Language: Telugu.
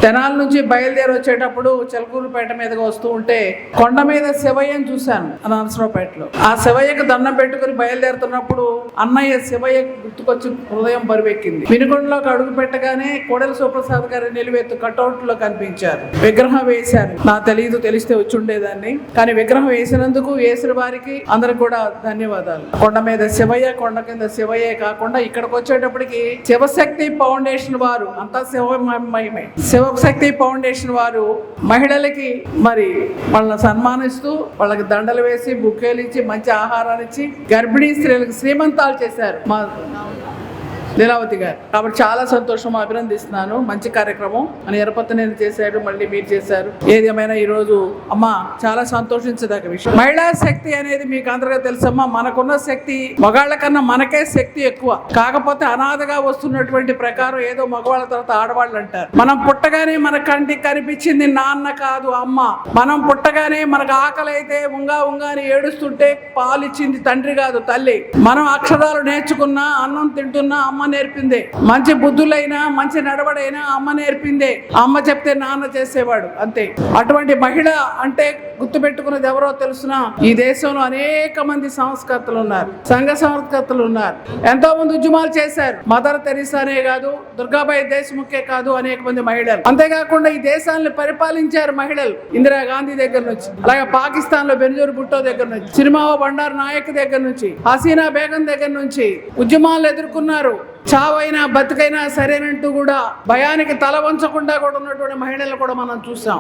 తెనాల నుంచి బయలుదేరి వచ్చేటప్పుడు చిలకూరుపేట మీదగా వస్తూ ఉంటే కొండ మీద శివయ్యని చూశాను నరసరావుపేటలో. ఆ శివయ్యకు దండం పెట్టుకుని బయలుదేరుతున్నప్పుడు అన్నయ్య శివయ్య గుర్తుకొచ్చి హృదయం బరువెక్కింది. వినుకొండలోకి అడుగు పెట్టగానే కోడెల సుప్రసాద్ గారి నిలువెత్తు కటౌట్ లో కనిపించారు. విగ్రహం వేశారు. నాకు తెలియదు, తెలిస్తే వచ్చి ఉండేదాన్ని. కానీ విగ్రహం వేసినందుకు వేసిన వారికి అందరికి కూడా ధన్యవాదాలు. కొండ మీద శివయ్య, కొండ కింద శివయ్యే కాకుండా ఇక్కడికి వచ్చేటప్పటికి శివశక్తి ఫౌండేషన్ వారు అంతా శివమయమే. శివశక్తి ఫౌండేషన్ వారు మహిళలకి మరి వాళ్ళని సన్మానిస్తూ వాళ్ళకి దండలు వేసి బుకేలు ఇచ్చి మంచి ఆహారాన్ని ఇచ్చి గర్భిణీ స్త్రీలకు శ్రీమంతాలు చేశారు మా లీలావతి గారు. కాబట్టి చాలా సంతోషం, అభినందిస్తున్నాను. మంచి కార్యక్రమం అని ఎరపతనేని చేశాడు, మళ్ళీ మీరు చేశారు. ఏదేమైనా ఈరోజు అమ్మ చాలా సంతోషించదగ్గ విషయం. మహిళా శక్తి అనేది మీకు అందరికీ తెలుసమ్మా. మనకున్న శక్తి మగాళ్ళ కన్నా మనకే శక్తి ఎక్కువ. కాకపోతే అనాథగా వస్తున్నటువంటి ప్రకారం ఏదో మగవాళ్ళ తర్వాత ఆడవాళ్ళు అంటారు. మనం పుట్టగానే మన కంటికి కనిపించింది నాన్న కాదు అమ్మ. మనం పుట్టగానే మనకు ఆకలి అయితే ఉంగా అని ఏడుస్తుంటే పాలిచ్చింది తండ్రి కాదు తల్లి. మనం అక్షరాలు నేర్చుకున్నా, అన్నం తింటున్నా అమ్మ నేర్పిందే. మంచి బుద్ధులైనా మంచి నడవడైనా అమ్మ నేర్పిందే. అమ్మ చెప్తే నాన్న చేసేవాడు, అంతే. అటువంటి మహిళ అంటే గుర్తుపెట్టుకున్నది ఎవరో తెలుసునా? ఈ దేశంలో అనేక మంది సంస్కర్తలు ఉన్నారు, సంఘ సంస్కర్తలు ఉన్నారు. ఎంతో మంది ఉద్యమాలు చేశారు. మదర్ తెరీసానే కాదు, దుర్గాబాయి దేశ్ముఖే కాదు, అనేక మంది మహిళలు. అంతేకాకుండా ఈ దేశాన్ని పరిపాలించారు మహిళలు. ఇందిరాగాంధీ దగ్గర నుంచి, అలాగే పాకిస్తాన్ లో బెనజీర్ భుట్టో దగ్గర నుంచి, సిరిమావో బండారు నాయక్ దగ్గర నుంచి, హసీనా బేగం దగ్గర నుంచి ఉద్యమాలు ఎదుర్కొన్నారు. చావైనా బతుకైనా సరేనంటూ కూడా భయానికి తల వంచకుండా కూడా ఉన్నటువంటి మహిళలు కూడా మనం చూసాం.